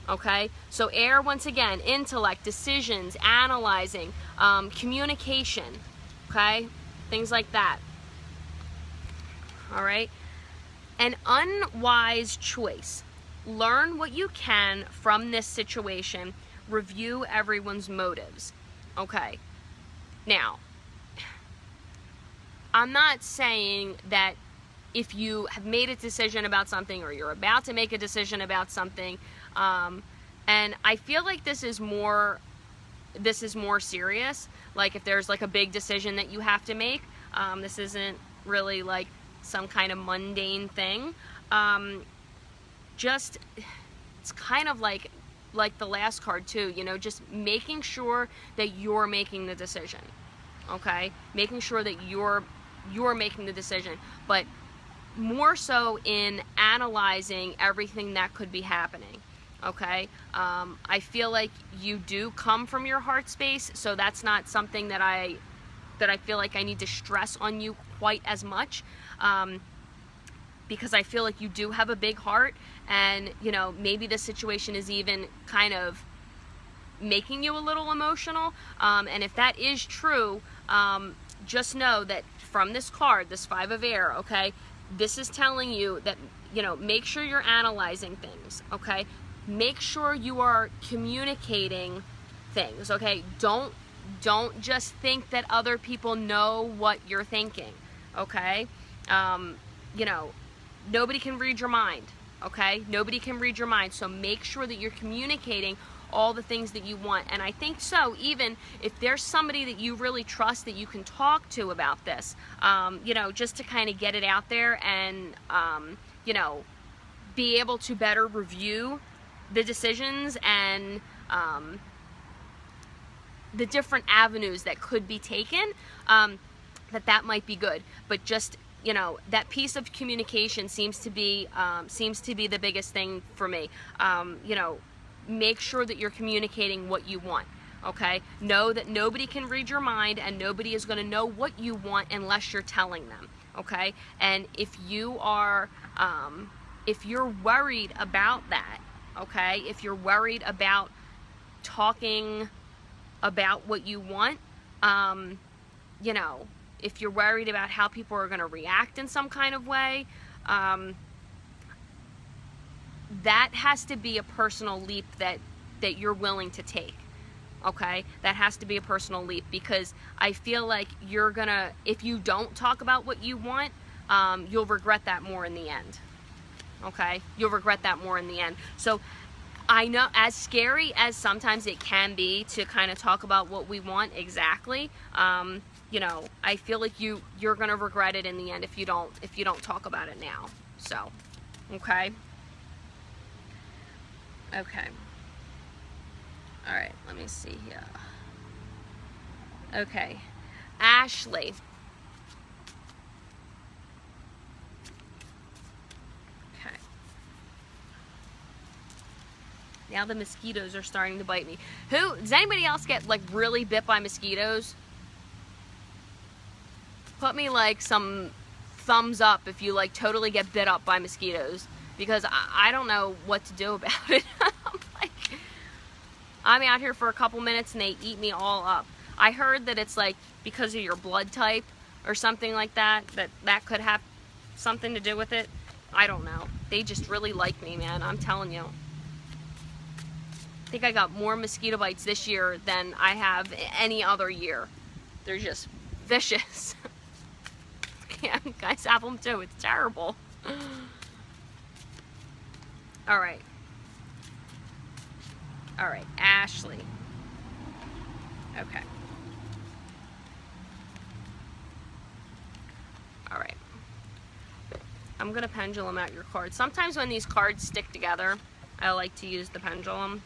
okay? So air, once again, intellect, decisions, analyzing, communication, okay? Things like that, all right? An unwise choice. Learn what you can from this situation. Review everyone's motives, okay? Now, I'm not saying that if you have made a decision about something, or you're about to make a decision about something, and I feel like this is more serious. Like if there's like a big decision that you have to make, this isn't really like some kind of mundane thing. Just, it's kind of like the last card too, you know, just making sure that you're making the decision, okay? Making sure that you're making the decision, but more so in analyzing everything that could be happening, okay? I feel like you do come from your heart space, so that's not something that I feel like I need to stress on you quite as much, because I feel like you do have a big heart, and you know, maybe the situation is even kind of making you a little emotional, and if that is true, just know that from this card, this Five of Air, okay, this is telling you that, you know, make sure you're analyzing things, okay? Make sure you are communicating things, okay? Don't just think that other people know what you're thinking, okay? You know, nobody can read your mind, okay? Nobody can read your mind, so make sure that you're communicating all the things that you want. And I think so, even if there's somebody that you really trust that you can talk to about this, you know, just to kind of get it out there and, you know, be able to better review the decisions and the different avenues that could be taken, that might be good. But just, you know, that piece of communication seems to be the biggest thing for me. You know, make sure that you're communicating what you want, okay? Know that nobody can read your mind, and nobody is going to know what you want unless you're telling them, okay? And if you are, if you're worried about that, okay, if you're worried about talking about what you want, you know, if you're worried about how people are going to react in some kind of way, that has to be a personal leap that you're willing to take, okay? That has to be a personal leap, because I feel like you're gonna, if you don't talk about what you want, you'll regret that more in the end, okay? You'll regret that more in the end. So I know, as scary as sometimes it can be to kind of talk about what we want exactly, you know, I feel like you're gonna regret it in the end if you don't talk about it now. So, okay. Okay. All right, let me see here. Okay. Ashley. Okay. Now the mosquitoes are starting to bite me. Does anybody else get like really bit by mosquitoes? Put me like some thumbs up if you like totally get bit up by mosquitoes, because I don't know what to do about it. I'm out here for a couple minutes and they eat me all up. I heard that it's like because of your blood type or something like that, that could have something to do with it. I don't know. They just really like me, man. I'm telling you. I think I got more mosquito bites this year than I have any other year. They're just vicious. Yeah, guys have them too. It's terrible. All right. All right, Ashley. Okay. All right. I'm going to pendulum out your cards. Sometimes when these cards stick together, I like to use the pendulum.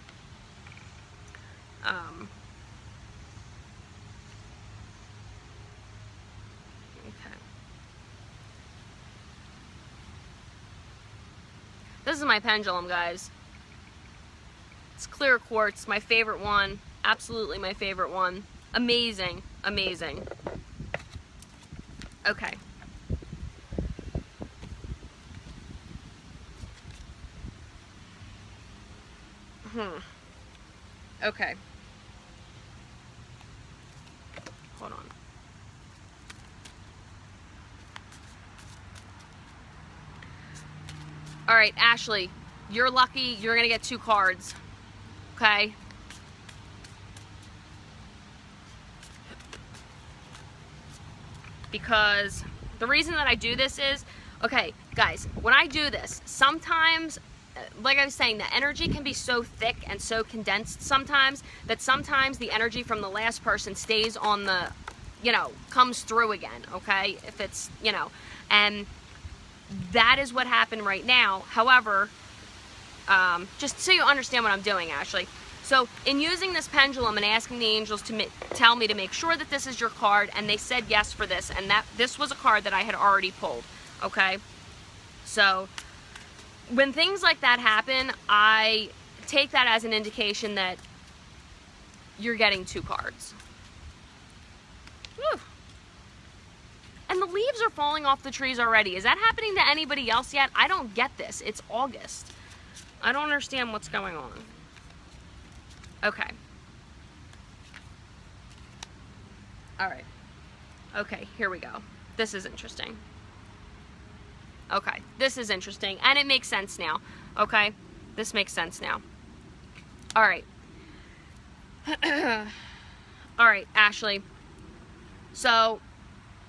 Okay. This is my pendulum, guys. It's clear quartz, my favorite one. Absolutely my favorite one. Amazing, amazing. Okay. Okay. Hold on. All right, Ashley, you're lucky. You're gonna get 2 cards. Okay. Because the reason that I do this is Okay, guys, when I do this, sometimes, like I was saying, the energy can be so thick and so condensed sometimes that sometimes the energy from the last person stays on the, you know, comes through again, okay? If it's, you know, and that is what happened right now. However, just so you understand what I'm doing, Ashley. So in using this pendulum and asking the angels to tell me to make sure that this is your card, and they said yes for this, and that this was a card that I had already pulled, okay? So when things like that happen, I take that as an indication that you're getting 2 cards. Whew. And the leaves are falling off the trees already. Is that happening to anybody else yet? I don't get this. It's August. I don't understand what's going on. Okay. All right. Okay, here we go. This is interesting. Okay, this is interesting. And it makes sense now. Okay? This makes sense now. All right. All right, Ashley. So,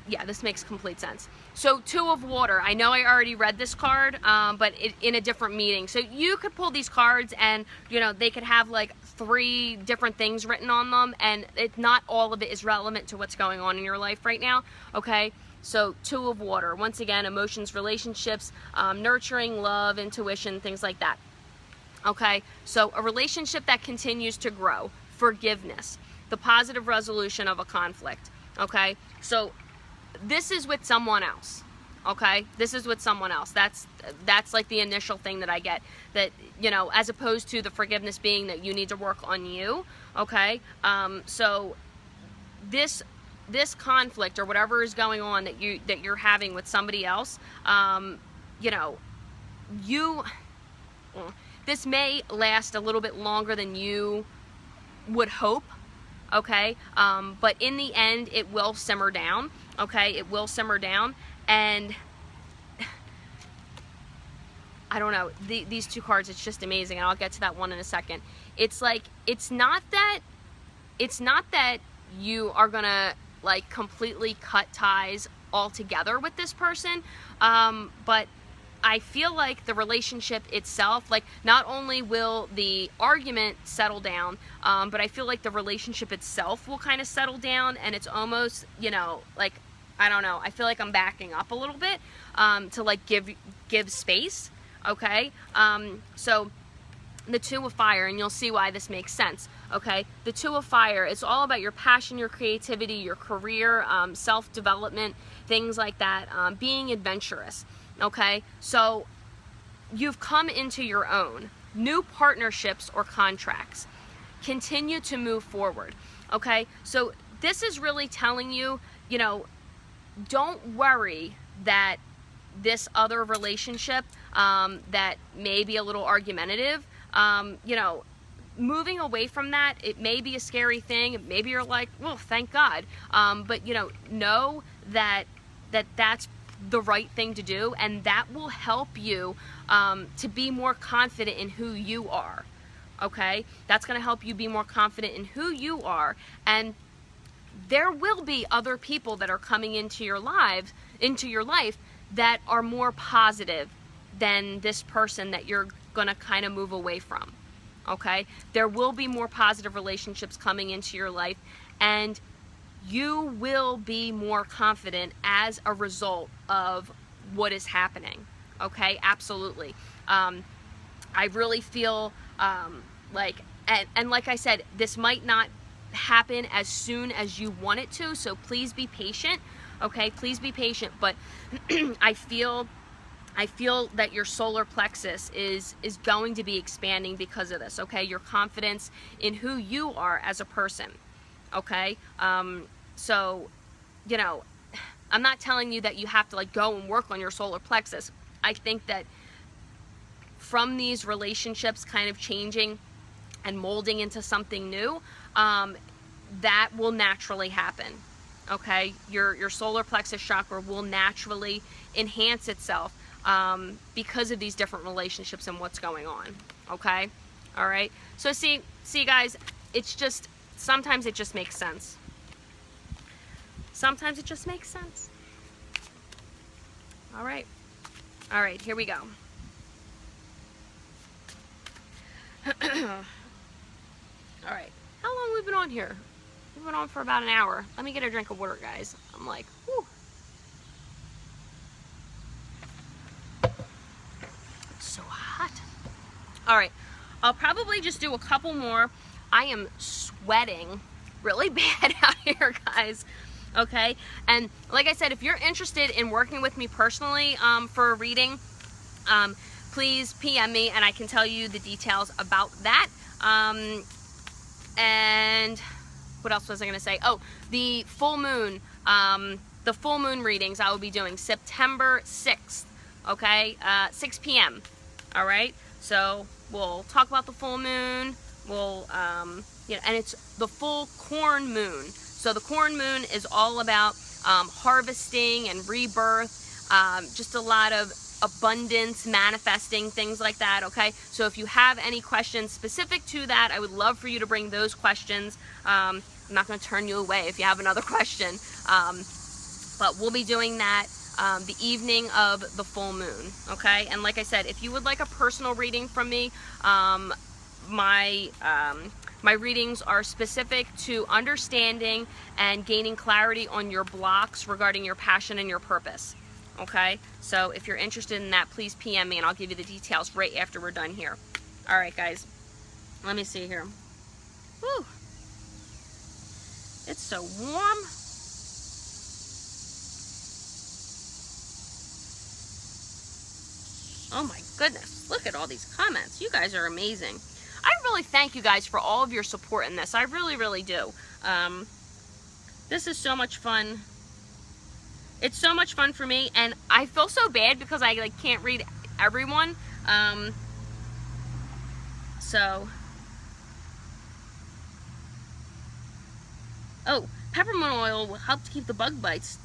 yeah, this makes complete sense. So 2 of water. I know I already read this card, but in a different meeting. So you could pull these cards and, you know, they could have like 3 different things written on them, and not all of it is relevant to what's going on in your life right now, okay? So 2 of water. Once again, emotions, relationships, nurturing, love, intuition, things like that. Okay? So a relationship that continues to grow. Forgiveness. The positive resolution of a conflict. Okay? So this is with someone else. Okay? This is with someone else. That's like the initial thing that I get. That, you know, as opposed to the forgiveness being that you need to work on you. Okay? So this conflict or whatever is going on that you're having with somebody else, you know, this may last a little bit longer than you would hope, okay? But in the end, it will simmer down, okay? It will simmer down, and I don't know, these 2 cards, it's just amazing, and I'll get to that one in a second. It's like, it's not that you are gonna like completely cut ties altogether with this person, but I feel like the relationship itself, like not only will the argument settle down, but I feel like the relationship itself will kind of settle down, and it's almost, you know, like, I don't know, I feel like I'm backing up a little bit to like give space, okay? So the 2 of fire, and you'll see why this makes sense, okay? The 2 of fire, it's all about your passion, your creativity, your career, self-development, things like that, being adventurous, okay? So you've come into your own. New partnerships or contracts. Continue to move forward, okay? So this is really telling you, you know, don't worry that this other relationship that may be a little argumentative, you know, moving away from that, it may be a scary thing. Maybe you're like, well, thank God. But, you know that that's the right thing to do, and that will help you to be more confident in who you are, okay? That's going to help you be more confident in who you are, and there will be other people that are coming into your life that are more positive than this person that you're going to kind of move away from, okay? There will be more positive relationships coming into your life, and you will be more confident as a result of what is happening, okay? Absolutely. I really feel like, and like I said, this might not happen as soon as you want it to, so please be patient, okay? Please be patient, but I feel that your solar plexus is going to be expanding because of this, okay? Your confidence in who you are as a person, okay? So, you know, I'm not telling you that you have to like go and work on your solar plexus. I think that from these relationships kind of changing and molding into something new, that will naturally happen, okay? Your solar plexus chakra will naturally enhance itself because of these different relationships and what's going on, okay? All right? So see guys, it's just, sometimes it just makes sense. Sometimes it just makes sense. All right. All right, here we go. All right, how long have we been on here? We've been on for about an hour. Let me get a drink of water, guys. I'm like, whew. It's so hot. All right, I'll probably just do a couple more. I am sweating really bad out here, guys. Okay, and like I said, if you're interested in working with me personally for a reading, please PM me and I can tell you the details about that. And what else was I gonna say? Oh, the full moon readings I will be doing September 6th, okay, 6 p.m. All right, so we'll talk about the full moon. We'll, you know, and it's the full corn moon. So the corn moon is all about harvesting and rebirth, just a lot of abundance, manifesting, things like that, okay? So if you have any questions specific to that, I would love for you to bring those questions. I'm not going to turn you away if you have another question, but we'll be doing that the evening of the full moon, okay? And like I said, if you would like a personal reading from me, my readings are specific to understanding and gaining clarity on your blocks regarding your passion and your purpose. Okay, so if you're interested in that, please PM me and I'll give you the details right after we're done here. All right, guys, let me see here. Whew. It's so warm. Oh my goodness, look at all these comments. You guys are amazing. I really thank you guys for all of your support in this. I really, really do. This is so much fun. It's so much fun for me, and I feel so bad because I like can't read everyone. Oh, peppermint oil will help to keep the bug bites,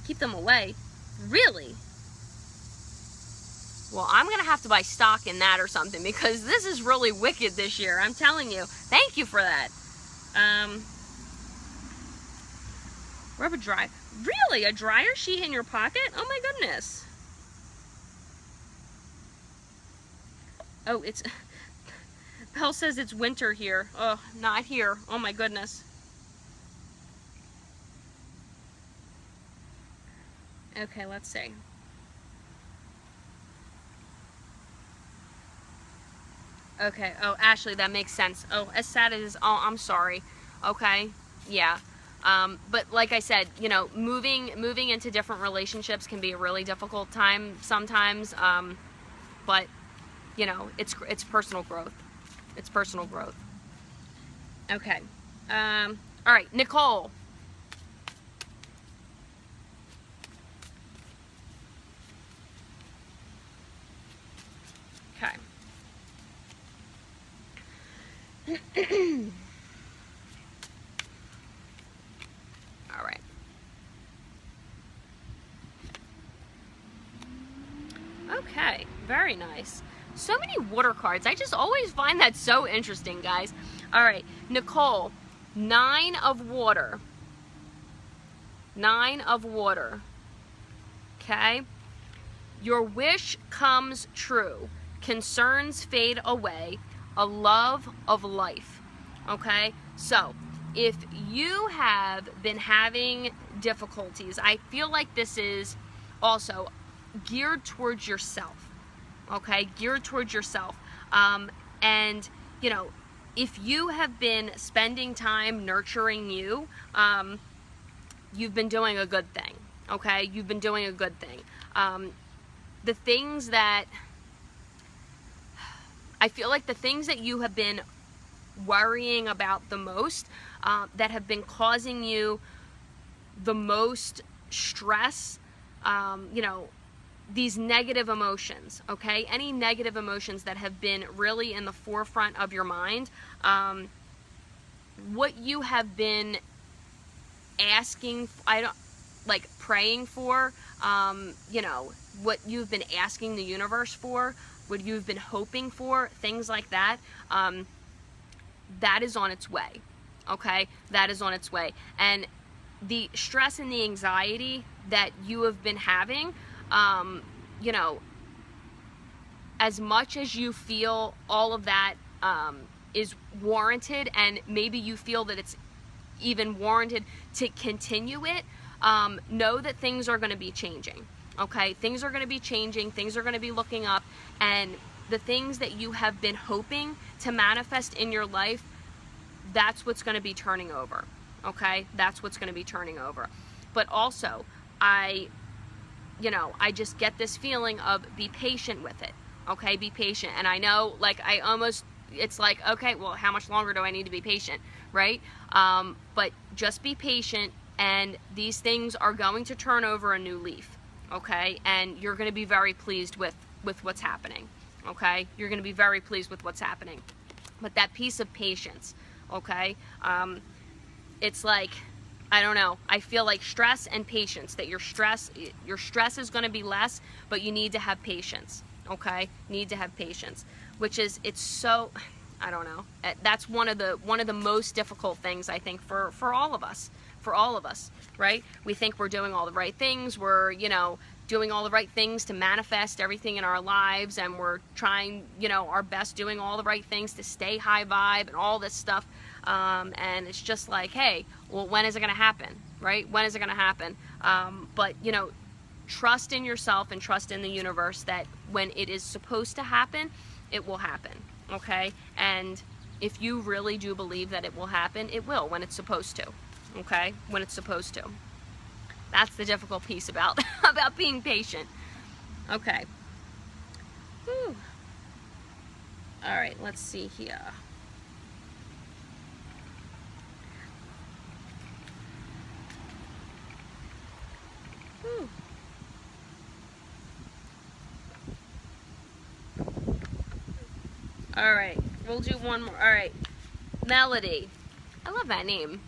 keep them away. Really? Well, I'm going to have to buy stock in that or something because this is really wicked this year. I'm telling you. Thank you for that. Rubber dry. Really? A dryer sheet in your pocket? Oh my goodness. Oh, it's... Belle says it's winter here. Oh, not here. Oh my goodness. Okay, let's see. Okay, oh, Ashley, that makes sense. Oh, as sad as, oh, I'm sorry. Okay, yeah. But like I said, you know, moving into different relationships can be a really difficult time sometimes. But, you know, it's personal growth. It's personal growth. Okay. All right, Nicole. Okay. All right. Okay, very nice. So many water cards. I just always find that so interesting, guys. All right, Nicole, 9 of water. 9 of water. Okay? Your wish comes true. Concerns fade away. A love of life. Okay? So, if you have been having difficulties, I feel like this is also geared towards yourself. Okay? Geared towards yourself. And, you know, if you have been spending time nurturing you, you've been doing a good thing. Okay? You've been doing a good thing. The things that I feel like the things that you have been worrying about the most, that have been causing you the most stress, you know, these negative emotions, okay? Any negative emotions that have been really in the forefront of your mind, what you have been asking, praying for, you know, what you've been asking the universe for, what you've been hoping for, things like that, that is on its way, okay? That is on its way. And the stress and the anxiety that you have been having, you know, as much as you feel all of that is warranted, and maybe you feel that it's even warranted to continue it, know that things are going to be changing. Okay, things are going to be changing, things are going to be looking up, and the things that you have been hoping to manifest in your life, that's what's going to be turning over. Okay, that's what's going to be turning over. But also, I just get this feeling of be patient with it. Okay, be patient. And I know, like, it's like, okay, well, how much longer do I need to be patient, right? But just be patient, and these things are going to turn over a new leaf, okay? And you're going to be very pleased with what's happening, okay? You're going to be very pleased with what's happening. But that piece of patience, okay? It's like, I don't know, I feel like stress and patience, that your stress is going to be less, but you need to have patience, okay? Need to have patience, which is, it's so, I don't know, that's one of the most difficult things, I think, for all of us, right? We think we're doing all the right things, we're, doing all the right things to manifest everything in our lives, and we're trying, our best, doing all the right things to stay high vibe and all this stuff, and it's just like, hey, well, when is it going to happen, right? When is it going to happen? But, trust in yourself and trust in the universe that when it is supposed to happen, it will happen, okay? And if you really do believe that it will happen, it will when it's supposed to, okay? When it's supposed to. That's the difficult piece about being patient. Okay. Whew. All right, let's see here. Whew. All right, we'll do one more. All right, Melody. I love that name.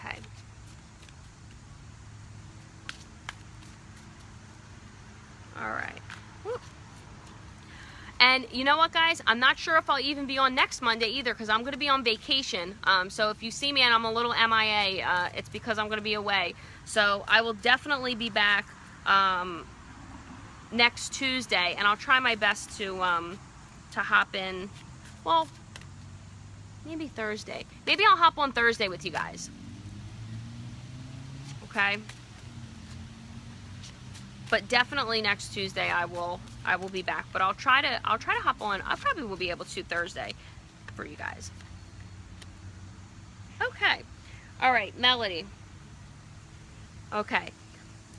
Okay. All right. Whoop. And you know what, guys? I'm not sure if I'll even be on next Monday either, because I'm going to be on vacation. So if you see me and I'm a little MIA, it's because I'm going to be away. So I will definitely be back next Tuesday, and I'll try my best to hop in. Well, maybe Thursday. Maybe I'll hop on Thursday with you guys. Okay. But definitely next Tuesday I will be back. But I'll try to hop on. I probably will be able to Thursday for you guys. Okay. All right, Melody. Okay.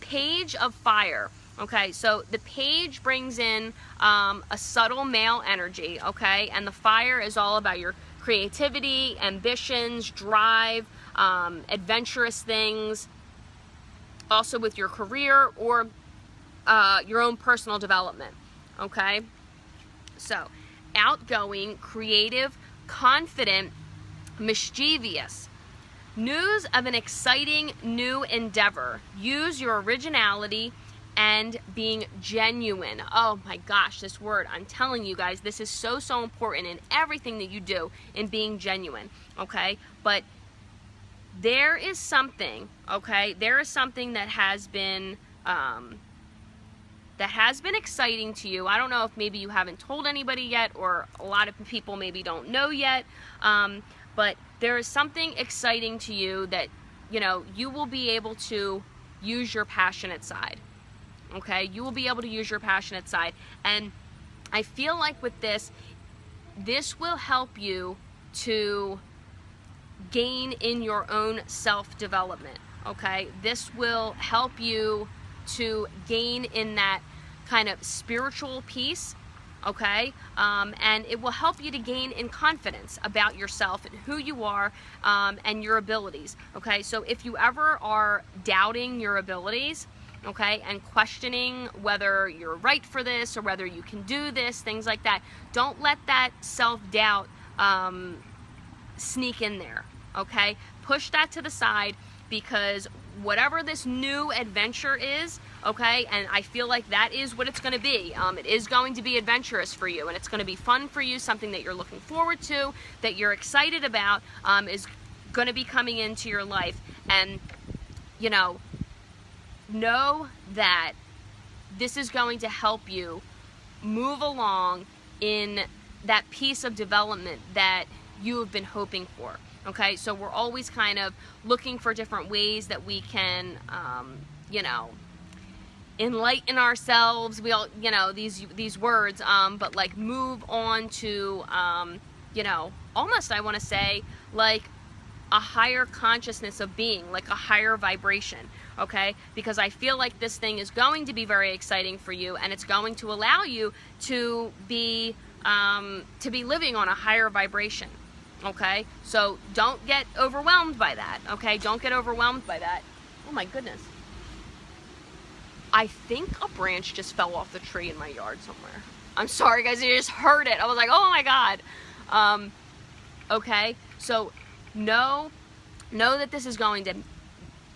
Page of Fire. Okay, so the page brings in a subtle male energy, okay? And the fire is all about your creativity, ambitions, drive, adventurous things, also with your career or your own personal development, okay? So, outgoing, creative, confident, mischievous. News of an exciting new endeavor. Use your originality and being genuine. Oh my gosh, this word, I'm telling you guys, this is so important in everything that you do, in being genuine, okay? But there is something, okay? There is something that has been exciting to you. I don't know if maybe you haven't told anybody yet, or a lot of people maybe don't know yet, but there is something exciting to you that, you will be able to use your passionate side. Okay, you will be able to use your passionate side. And I feel like with this will help you to gain in your own self-development. Okay, this will help you to gain in that kind of spiritual piece. Okay, and it will help you to gain in confidence about yourself and who you are, and your abilities. Okay, so if you ever are doubting your abilities, okay, and questioning whether you're right for this or whether you can do this, things like that, don't let that self-doubt sneak in there, okay? Push that to the side, because whatever this new adventure is, okay, and I feel like that is what it's going to be. It is going to be adventurous for you, and it's going to be fun for you, something that you're looking forward to, that you're excited about, is going to be coming into your life. And, know that this is going to help you move along in that piece of development that you have been hoping for. Okay, so we're always kind of looking for different ways that we can, you know, enlighten ourselves. We all, you know, these words, but like move on to, you know, almost I want to say like a higher consciousness of being, like a higher vibration. Okay, because I feel like this thing is going to be very exciting for you, and it's going to allow you to be living on a higher vibration. Okay, so don't get overwhelmed by that. Okay, don't get overwhelmed by that. Oh my goodness. I think a branch just fell off the tree in my yard somewhere. I'm sorry guys, you just heard it. I was like, oh my God. Okay, so know that this is going to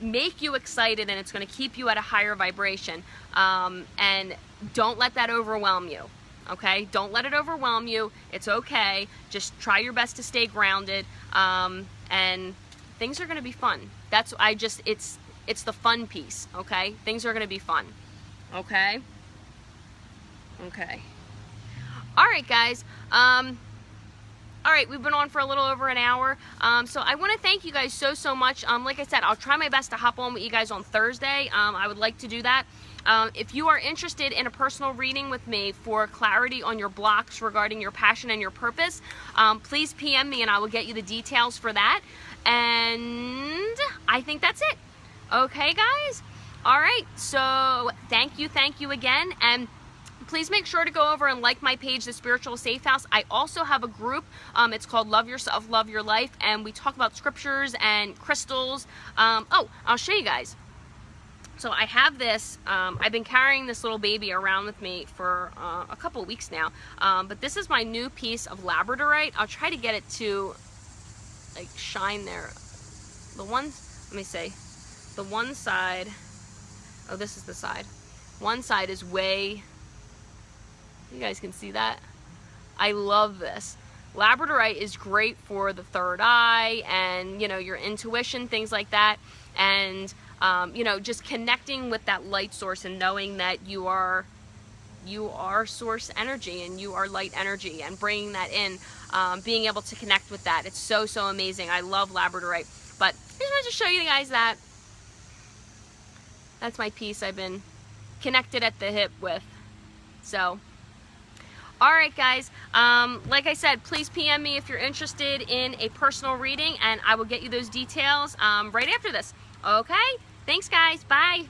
make you excited, and it's going to keep you at a higher vibration. And don't let that overwhelm you. Okay, don't let it overwhelm you. It's okay. Just try your best to stay grounded, and things are going to be fun. That's it's the fun piece. Okay, things are going to be fun. Okay. Okay. All right, guys. All right, we've been on for a little over an hour, so I want to thank you guys so much. Like I said, I'll try my best to hop on with you guys on Thursday. I would like to do that. If you are interested in a personal reading with me for clarity on your blocks regarding your passion and your purpose, please PM me and I will get you the details for that. And I think that's it. Okay, guys? All right, so thank you again, and please make sure to go over and like my page, The Spiritual Safe House. I also have a group. It's called Love Yourself, Love Your Life, and we talk about scriptures and crystals. Oh, I'll show you guys. So I have this, I've been carrying this little baby around with me for a couple of weeks now, but this is my new piece of labradorite. I'll try to get it to like shine there. The one, let me see, the one side, oh, this is the side. One side is way, you guys can see that? I love this. Labradorite is great for the third eye and, you know, your intuition, things like that. And, you know, just connecting with that light source and knowing that you are source energy and you are light energy, and bringing that in, being able to connect with that. It's so amazing. I love labradorite. But I just wanted to show you guys that. That's my piece I've been connected at the hip with. So, alright guys, like I said, please PM me if you're interested in a personal reading, and I will get you those details right after this. Okay? Thanks guys. Bye.